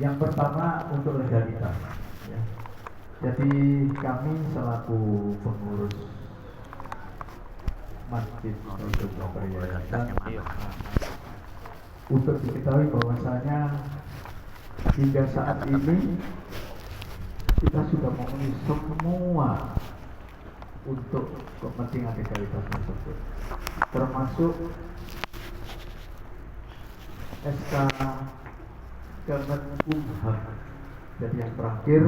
Yang pertama untuk legalitas. Ya. Jadi kami selaku pengurus Masjid Baitul Jabar Yayasan untuk diketahui bahwasanya hingga saat ini kita sudah memenuhi semua untuk kepentingan legalitas tersebut, termasuk SK Kemenkumham. Jadi yang terakhir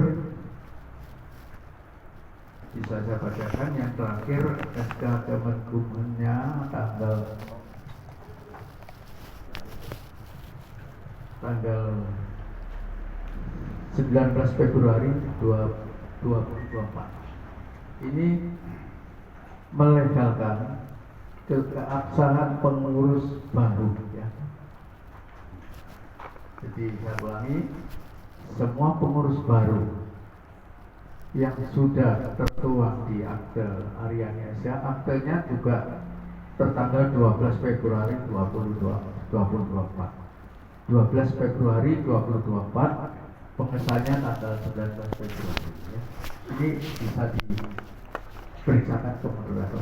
bisa saya bacakan, yang terakhir SK Kemenkumhamnya tanggal 19 Februari 2024 ini melegalkan keabsahan pengurus baru, ya. Jadi saya ulangi, semua pengurus baru yang sudah tertuang di akte Arianiasia, aktenya juga tertanggal 12 Februari 2024. 12 Februari 2024, pengesahannya tanggal 19 Februari, ya. Ini bisa diperiksakan ke moderator.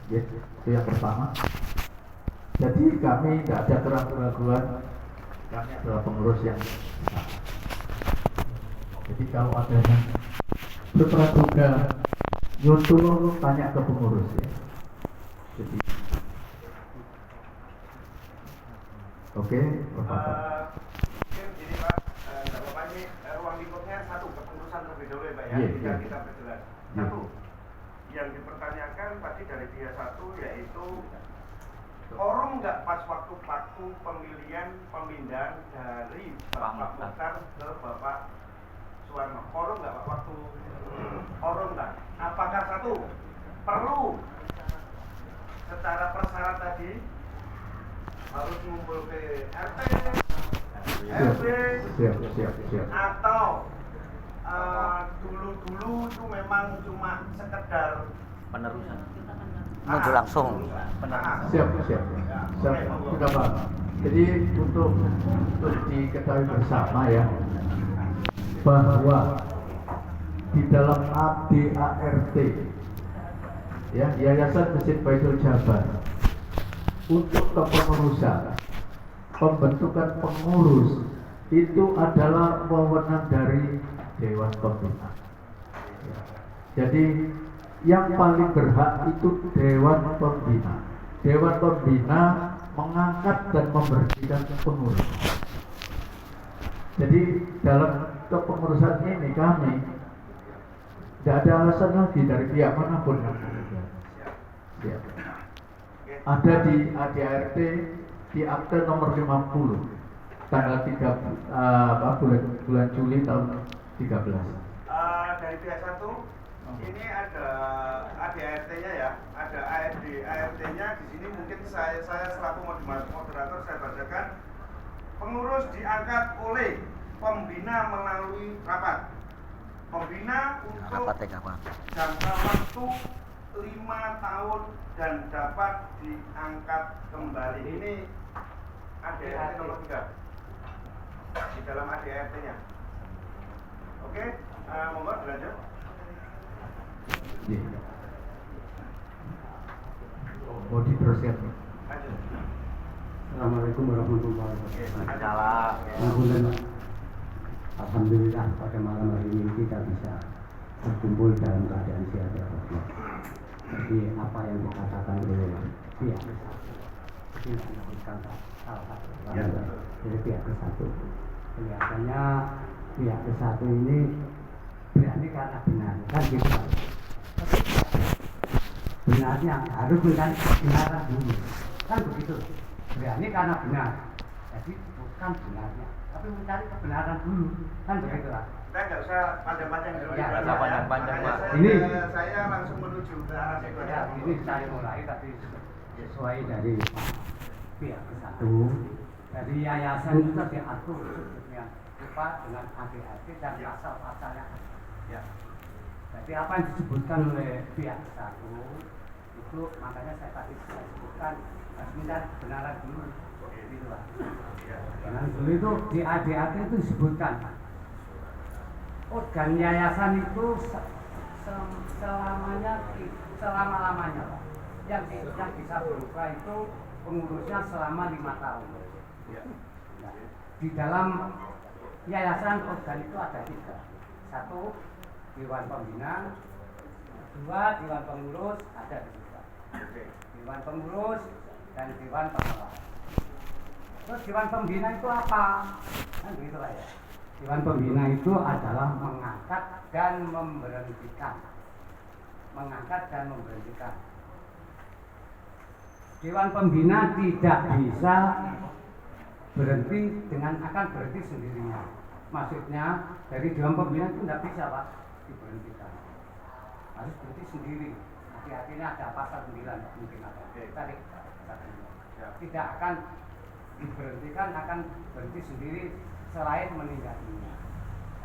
Ya, itu yang pertama. Jadi kami tidak ada keraguan-keraguan, kami adalah pengurus yang sah. Jadi kalau ada yang berpraduga nyusul, tanya ke pengurus, ya. Jadi, oke, Bapak. Mungkin ini Pak, tidak apa-apa ini ruang lingkupnya satu, kepengurusan terlebih dahulu ya Pak ya, biar kita perjelas. Satu, yang dipertanyakan tadi dari pihak satu yaitu quorum nggak pas waktu pemilihan pemindahan dari Bapak Mukhtar ke Bapak Suwarno. Quorum nggak Pak waktu quorum nggak? Apakah satu perlu secara persyarat tadi harus ngumpul ke RT, RW, atau dulu-dulu itu memang cuma sekedar penerusan menuju langsung Siap. Sudah Pak. Jadi untuk diketahui bersama, ya, bahwa di dalam ADART, ya, Yayasan Masjid Baitul Jabar, untuk kepengurusan, pembentukan pengurus itu adalah wewenang dari Dewan Pembina. Jadi yang paling berhak itu Dewan Pembina. Dewan Pembina mengangkat dan memberhentikan pengurus. Jadi dalam kepengurusan ini kami tidak ada alasan lagi dari pihak manapun. Ya. Ada di ADART di akte nomor 50 tanggal 3 bulan Juli tahun 13. Dari pihak satu ini ada ADART-nya ya, ada ART-nya di sini. Mungkin saya selaku moderator saya bacakan. Pengurus diangkat oleh pembina melalui rapat. Pembina untuk jangka waktu 5 tahun dan dapat diangkat kembali. Ini ADART nomor 3 di dalam ADART-nya. Oke, monggo dilanjut. Mau diteruskan? Assalamualaikum warahmatullahi Waalaikumsalam. Alhamdulillah pada malam hari ini kita bisa berkumpul dalam keadaan sehat walafiat. Jadi apa yang dikatakan oleh pihak satu ini menyebutkan salah satu dari pihak satu. Kelihatannya pihak satu ini berani karena benar, kan gitu. Benarnya harus dengan kebenaran dulu, kan begitu. Berani karena benar, jadi bukan benarnya, tapi mencari kebenaran dulu, kan begitu lah. Kita nggak usah panjang-panjang dulu. Ya, nggak usah panjang-panjang, Pak. Ini saya langsung menuju ke arah situ. Ya, ini saya mulai tapi sesuai dari pihak satu. Dari yayasan itu diatur sebetulnya lupa dengan ADART dan pasal-pasalnya. Ya. Jadi apa yang disebutkan oleh pihak satu itu itu makanya saya tadi sebutkan sebentar kebenaran dulu gitu Pak. Kebenaran dulu itu di ADAT itu disebutkan organ yayasan itu selama-lamanya Pak. Yang bisa berubah itu pengurusnya selama 5 tahun. Nah, di dalam yayasan organ itu ada 3. 1, Dewan Pembina. 2, Dewan Pengurus, ada di situ. Dewan Pengurus dan Dewan Pengelola. Terus Dewan Pembina itu apa? Kan begitu lah ya. Dewan Pembina itu adalah mengangkat dan memberhentikan. Mengangkat dan memberhentikan. Dewan Pembina tidak bisa berhenti dengan akan berhenti sendirinya. Maksudnya dari Dewan Pembina itu tidak bisa Pak diberhentikan. Harus berhenti sendiri. Hati-hatinya ada pasal 9 mungkin ada. Tarik. Tidak akan diberhentikan, akan berhenti sendiri selain meninggal dunia.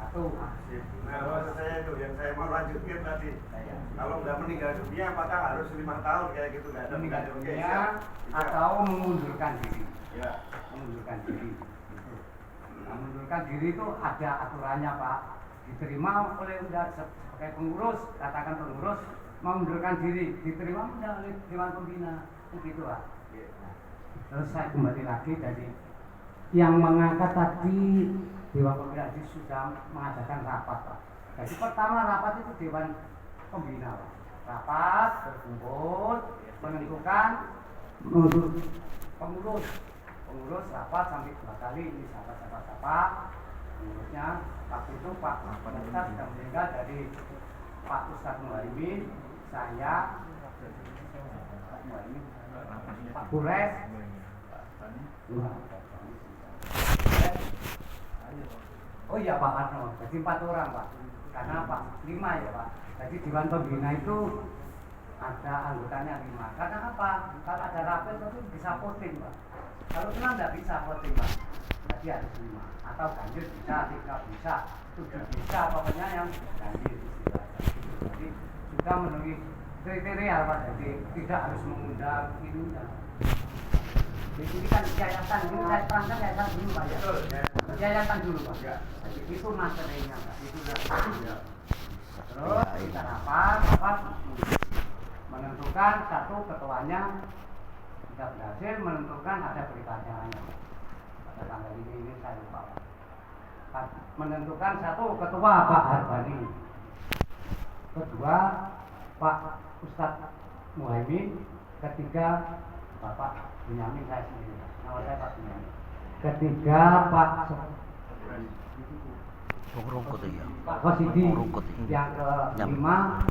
1. Nah, maksud saya itu yang saya mau lanjutkan tadi. Kalau nggak meninggal dunia, apakah harus 5 tahun kayak gitu? Nggak ada Meninggal dunia dunia atau mengundurkan diri. Ya. Mengundurkan diri. Nah, mengundurkan diri itu ada aturannya Pak. Diterima oleh sebagai pengurus, katakan pengurus mengundurkan diri, diterima oleh Dewan Pembina, begitu Pak. Terus saya kembali lagi dari yang mengangkat tadi Dewan Pembina itu sudah mengadakan rapat Pak. Jadi pertama rapat itu Dewan Pembina Pak. Rapat berkumpul menentukan pengurus rapat sampai 2 kali ini siapa pengurusnya. Waktu itu Pak Ustadz sudah meninggal dari Pak Ustadz Muhaimin, saya, Pak Bures, oh iya Pak Arno, jadi 4 orang Pak. Karena Pak 5 ya Pak. Jadi Dewan Pembina itu ada anggotanya 5. Karena apa? Kalau ada rapat itu bisa voting Pak. Kalau tenang nggak bisa voting Pak. Jadi harus 5. Atau ganjil bisa, 3 bisa, 7 bisa, pokoknya yang ganjil istilahnya. Jadi sudah memenuhi kriteria Pak. Jadi tidak harus mengundang ini. Jadi ini kan yayasan, ini saya terangkan yayasan dulu Pak ya. Yayasan dulu Pak. Jadi itu materinya Pak. Itu materinya. Terus kita rapat menentukan 1 ketuanya, kita berhasil menentukan ada pertanyaannya. Pada tanggal ini saya lupa Pak. Menentukan 1 ketua Pak Harbani, kedua Pak Ustadz Muhaimin, ketiga Bapak Bunyamin saya sendiri. Nama saya Pak Bunyamin. Ketiga Pak Pak Kosidi. Yang kelima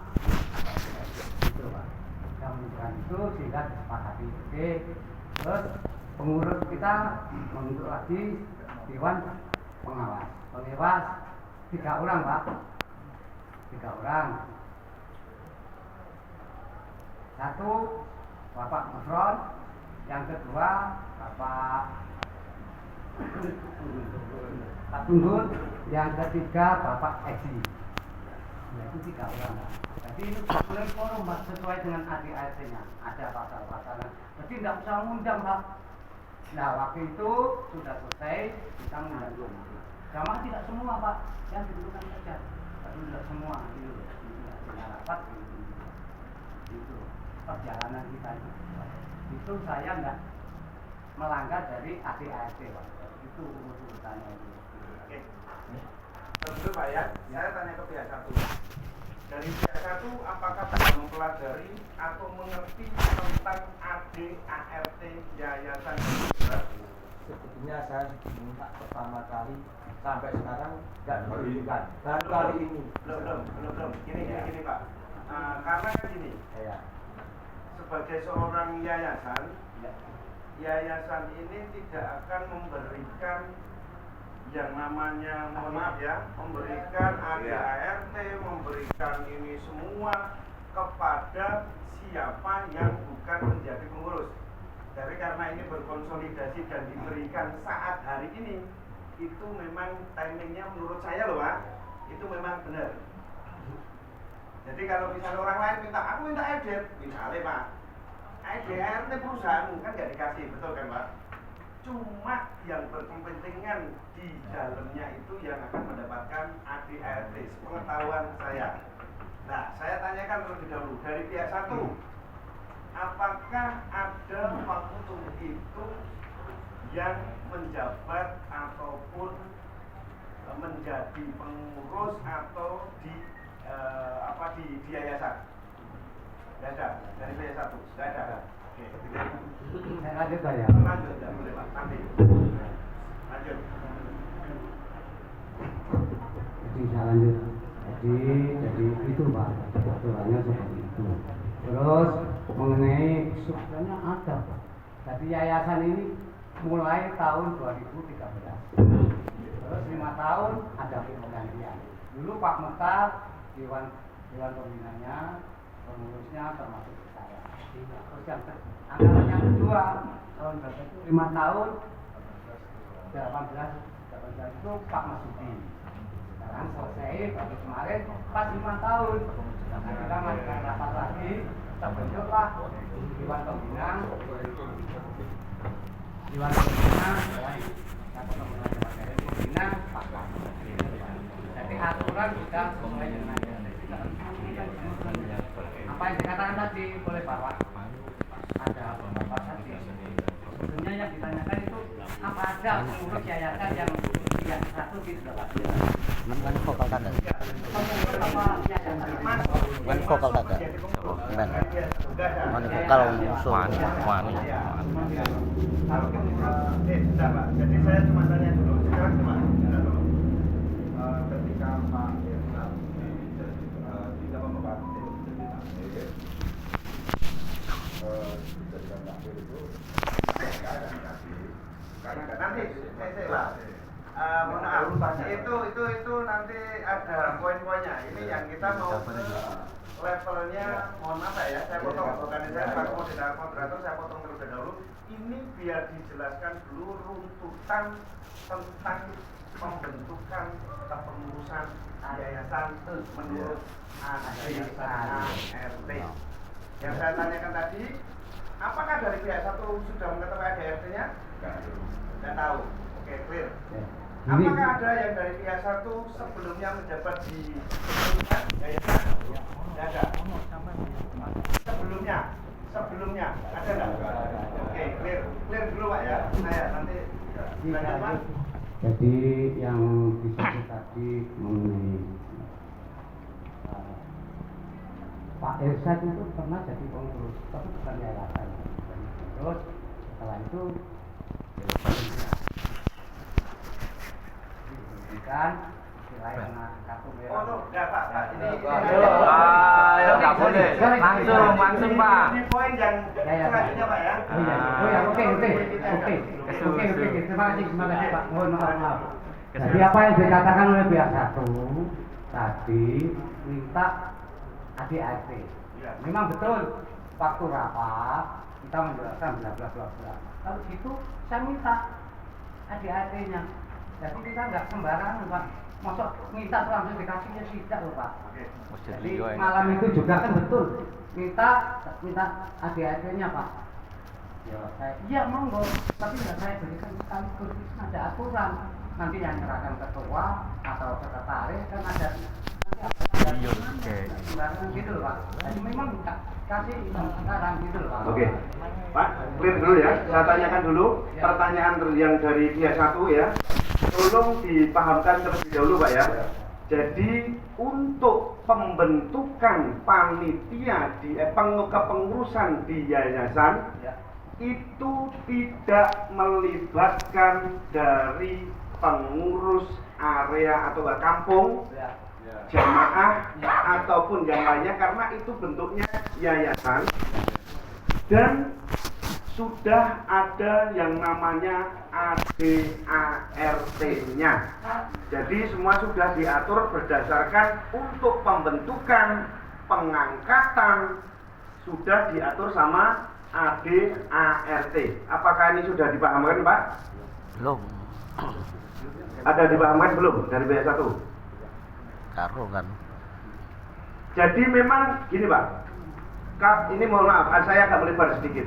itu Pak. Kita menentukan itu sehingga disepakati. Oke. Terus pengurus kita membentuk lagi Dewan Pengawas. Pengawas 3 orang Pak. 3 orang. 1 Bapak Musron, yang kedua Bapak Tunggul, yang ketiga Bapak Edi. Nah, itu 3 orang Pak. Jadi ini boleh forum Pak, sesuai dengan ADART-nya. Ada pasal-pasalnya. Jadi tidak usah mengundang Pak. Nah waktu itu sudah selesai, kita mengundang. Jamaah tidak semua Pak, yang dibutuhkan saja. Tapi tidak semua, itu tidak rapat. Itu perjalanan kita itu saya enggak melanggar dari ADART Pak. Itu urutannya itu. Oke. Tentu Pak ya, saya tanya ke pihak 1. Dari pihak 1, apakah sudah mempelajari atau mengerti tentang ADART Yayasan Hidayah? Sebetulnya saya minta pertama kali sampai sekarang tidak diberikan. Baru kali ini. Belum. Gini Pak. Karena kan gini. Ya. Sebagai seorang yayasan, yayasan ini tidak akan memberikan yang namanya, mohon maaf ya, memberikan ADART, memberikan ini semua kepada siapa yang bukan menjadi pengurus. Jadi karena ini berkonsolidasi dan diberikan saat hari ini, itu memang timingnya menurut saya loh Pak, itu memang benar. Jadi kalau misalnya orang lain minta, aku minta edit, misalnya Pak, ADRT perusahaan kan nggak dikasih, betul kan Pak? Cuma yang berkepentingan di dalamnya itu yang akan mendapatkan ADRT, pengetahuan saya. Nah, saya tanyakan terlebih dahulu dari pihak satu, apakah ada waktu itu yang menjabat ataupun menjadi pengurus atau di yayasan? Tidak ada dari pihak satu, tidak ada. Oke, Saya lanjut Pak ya. lanjut, ya boleh Pak, nanti lanjut. Jadi saya lanjut. Jadi itu Pak, aturannya seperti itu. Terus mengenai sebenarnya ada Pak. Jadi yayasan ini mulai tahun 2013. Terus 5 tahun ada penggantian. Dulu Pak Mekar, Dewan Pembinanya, pengurusnya termasuk saya. Terus angkatan yang kedua tahun berapa itu 5 tahun 18 itu Pak Masudi. Sekarang selesai baru kemarin pas 5 tahun. Nah, kita melakukan rapat lagi, terbentuklah Dewan Pembina. Pak Masudi. Jadi aturan sudah sesuai dengan apa yang dikatakan tadi oleh Pak Wak. Ada beberapa tadi. Sebenarnya yang ditanyakan itu apa ada pengurus yayasan yang satu di dalam Bukan vokal tanda. Bukan vokal tanda. Bukan. Mana vokal musuh. Wani. Bentar Pak, jadi saya cuma tanya dulu. Sekarang cuma ketika Pak Irna tidak membantu jadi takmir, dijadikan takmir itu nggak ada dikasih. Karena nanti saya lah. Mohon maaf, itu nanti ada poin-poinnya. Ini yang kita mau ke levelnya, mohon maaf ya, saya potong organisasi Pak moderator, saya potong terlebih dahulu. Ini biar dijelaskan dulu runtutan tentang pembentukan kepengurusan yayasan menurut ADRT. Yang saya tanyakan tadi, apakah dari pihak satu sudah mengetahui ADRT-nya? Tidak tahu. Oke, clear. Apakah ada yang dari pihak satu sebelumnya menjabat di yayasan? Tidak ada. Sebelumnya ada nggak? Oke, clear dulu Pak ya. Saya nanti lanjut Pak. Jadi yang disebut tadi mengenai Pak Irsyad itu pernah jadi pengurus, tapi bukan yayasan. Terus setelah itu diberikan wilayah kartu merah. Oh, enggak Pak. Ini Nggak boleh. Langsung Pak. Ini poin yang selanjutnya Pak ya. Oh ya, oke. Terima kasih Pak. Mohon maaf. Jadi apa yang dikatakan oleh pihak satu tadi minta ADRT. Memang betul waktu rapat kita menjelaskan bla bla bla bla. Kalau gitu saya minta ADRT-nya. Jadi kita nggak sembarangan Pak. Masuk minta langsung dikasihnya tidak loh Pak. Jadi malam itu juga kan betul minta ADRT-nya Pak. Ya saya iya monggo, tapi nggak saya berikan sekaligus ada aturan. Nanti yang nyerahkan ketua atau sekretaris kan ada sembarangan gitu loh Pak. Jadi memang kasih sekarang gitu loh Pak. Oke. Pak, clear dulu ya. Saya tanyakan dulu pertanyaan yang dari pihak satu ya. Tolong dipahamkan terlebih dahulu Pak ya. Jadi untuk pembentukan panitia di kepengurusan di yayasan itu tidak melibatkan dari pengurus area atau kampung, jamaah ataupun yang lainnya karena itu bentuknya yayasan dan sudah ada yang namanya ADART-nya. Jadi semua sudah diatur berdasarkan untuk pembentukan pengangkatan sudah diatur sama ADART. Apakah ini sudah dipahamkan Pak? Belum. Ada dipahamkan belum dari pihak satu? Karo kan. Jadi memang gini Pak, ini mohon maaf, saya agak melebar sedikit.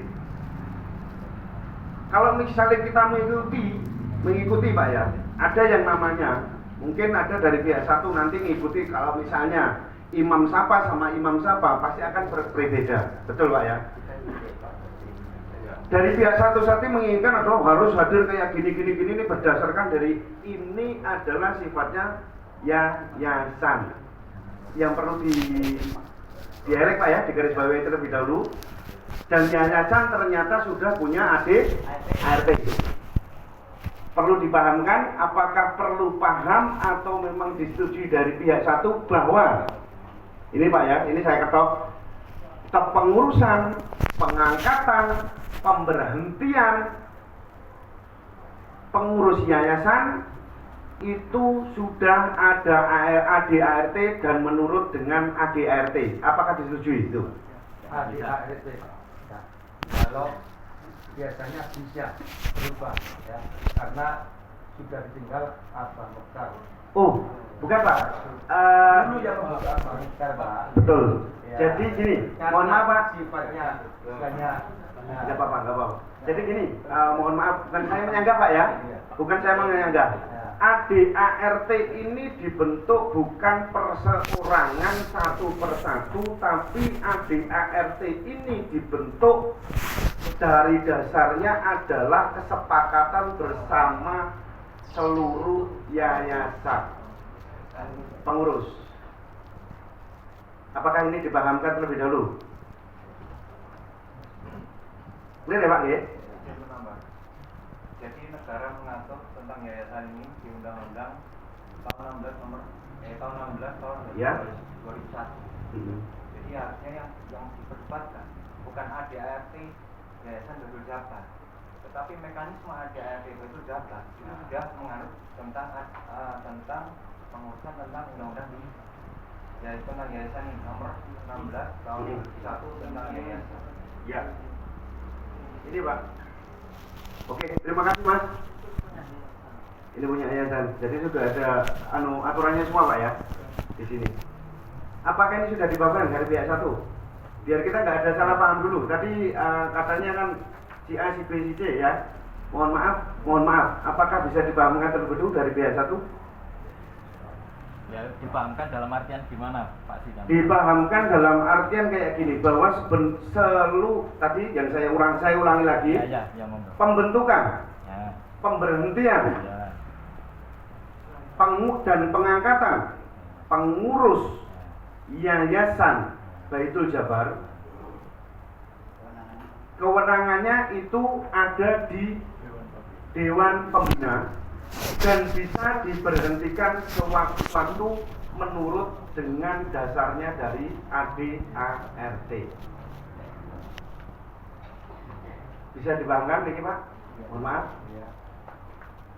Kalau misalnya kita mengikuti Pak ya, ada yang namanya, mungkin ada dari pihak satu nanti mengikuti kalau misalnya imam sapa sama imam sapa pasti akan berbeda, betul Pak ya? Dari pihak satu menginginkan atau harus hadir kayak gini ini berdasarkan dari ini adalah sifatnya yayasan yang perlu direct Pak ya, digarisbawahi terlebih dahulu. Dan yayasan ternyata sudah punya ADART. Perlu dipahamkan apakah perlu paham atau memang disetujui dari pihak satu bahwa ini Pak ya, ini saya ketok, kepengurusan, pengangkatan, pemberhentian pengurus yayasan itu sudah ada ADART dan menurut dengan ADART. Apakah disetujui itu? ADART. Kalau biasanya bisa berubah ya, karena sudah ditinggal Abah Mukhtar. Oh, bukan Pak. Dulu yang membuka Abah Mukhtar Pak. Betul. Ya. Jadi gini, mohon maaf Pak. Sifatnya bukannya. Nggak apa-apa. Jadi gini, mohon maaf, bukan saya menyanggah Pak ya, bukan saya menyanggah. ADART ini dibentuk bukan perseorangan satu persatu, tapi ADART ini dibentuk dari dasarnya adalah kesepakatan bersama seluruh yayasan pengurus. Apakah ini dipahamkan terlebih dahulu? Benar ya Pak ya? Jadi negara mengatur tentang yayasan ini di Undang-Undang tahun 16 tahun Ya. 2001. Jadi artinya yang diperdebatkan bukan ADART yayasan Baitul Jabbar, tetapi mekanisme ADART Baitul Jabbar itu sudah menganut tentang pengurusan tentang undang-undang ini, yaitu tentang yayasan ini nomor 16 tahun 2001 tentang yayasan. Ya. Ini Pak. Oke, terima kasih Mas. Ini punya yayasan. Jadi sudah ada aturannya semua Pak ya di sini. Apakah ini sudah dipahamkan dari pihak satu? Biar kita nggak ada salah paham dulu. Tadi katanya kan si A, si B, si C ya. Mohon maaf. Apakah bisa dipahamkan terlebih dahulu dari pihak satu? Ya, dipahamkan dalam artian gimana Pak Sidang? Dipahamkan dalam artian kayak gini, bahwa tadi yang saya ulangi lagi. Ya, Pembentukan, ya, pemberhentian, ya, dan pengangkatan pengurus yayasan Baitul Jabbar, kewenangannya itu ada di Dewan Pembina dan bisa diberhentikan sewaktu-waktu menurut dengan dasarnya dari ADART. Bisa dipahamkan ini Pak? Mohon maaf.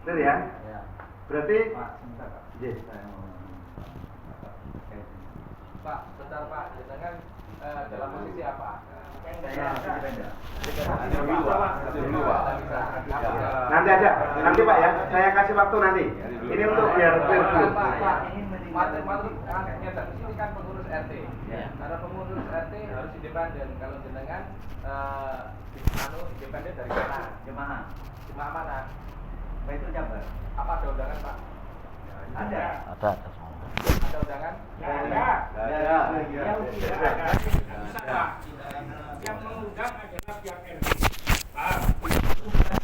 Clear ya? Berarti yes. Pak, bentar Pak, jangan dalam posisi apa? Nanti aja, nanti Pak ya, saya kasih waktu nanti. Ini untuk biar Matematikanya di sini kan pengurus RT. Karena pengurus RT harus independen. Kalau jenengan independen dari mana? Jemaah mana? Baitul Jabbar. Apa ada undangan Pak? Ada. Ada undangan? Ada. Yang mengundang adalah pihak RT.